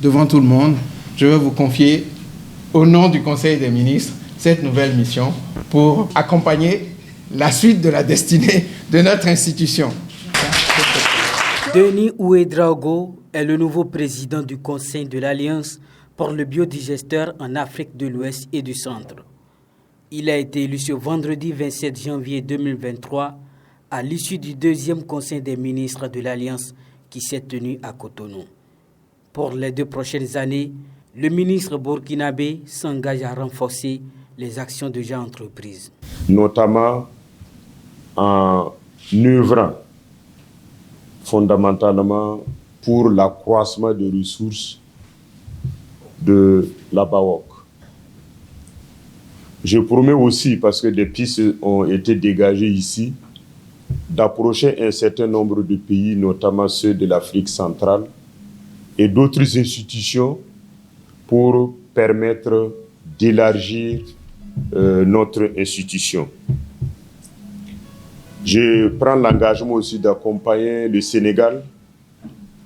devant tout le monde, je veux vous confier, au nom du Conseil des ministres, cette nouvelle mission pour accompagner la suite de la destinée de notre institution. Denis Ouédraogo est le nouveau président du Conseil de l'Alliance pour le biodigesteur en Afrique de l'Ouest et du Centre. Il a été élu ce vendredi 27 janvier 2023 à l'issue du deuxième Conseil des ministres de l'Alliance qui s'est tenu à Cotonou. Pour les 2 prochaines années, le ministre burkinabé s'engage à renforcer les actions déjà entreprises. Notamment en œuvrant fondamentalement pour l'accroissement des ressources de la BAOC. Je promets aussi, parce que des pistes ont été dégagées ici, d'approcher un certain nombre de pays, notamment ceux de l'Afrique centrale, et d'autres institutions pour permettre d'élargir notre institution. Je prends l'engagement aussi d'accompagner le Sénégal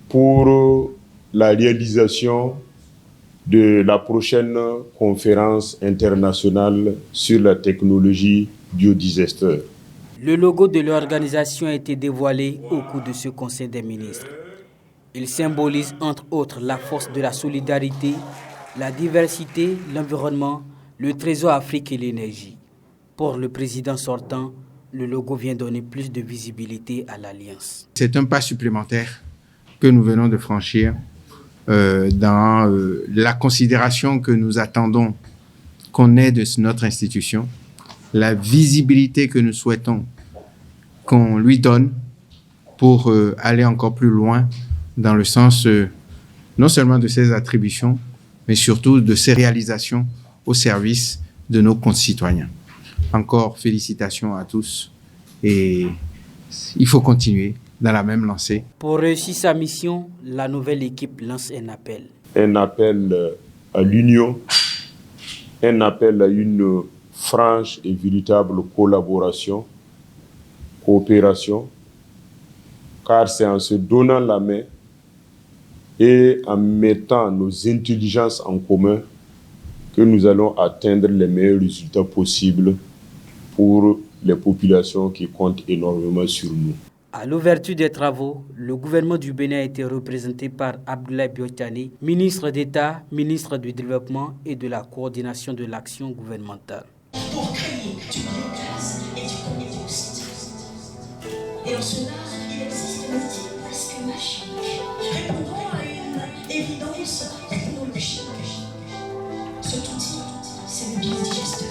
pour la réalisation de la prochaine conférence internationale sur la technologie biodigesteur. Le logo de l'organisation a été dévoilé au cours de ce Conseil des ministres. Il symbolise entre autres la force de la solidarité, la diversité, l'environnement, le trésor Afrique et l'énergie. Pour le président sortant, le logo vient donner plus de visibilité à l'Alliance. C'est un pas supplémentaire que nous venons de franchir dans la considération que nous attendons qu'on ait de notre institution, la visibilité que nous souhaitons qu'on lui donne pour aller encore plus loin dans le sens non seulement de ses attributions, mais surtout de ses réalisations au service de nos concitoyens. Encore félicitations à tous et il faut continuer dans la même lancée. Pour réussir sa mission, la nouvelle équipe lance un appel. Un appel à l'union, un appel à une franche et véritable collaboration, coopération, car c'est en se donnant la main et en mettant nos intelligences en commun que nous allons atteindre les meilleurs résultats possibles pour les populations qui comptent énormément sur nous. À l'ouverture des travaux, le gouvernement du Bénin a été représenté par Abdoulaye Biotane, ministre d'État, ministre du Développement et de la coordination de l'action gouvernementale. Pour créer du biogaz et du compost. Et en cela, il existe un outil presque magique, répondant à une évidence technologique. Cet outil, c'est le biodigesteur.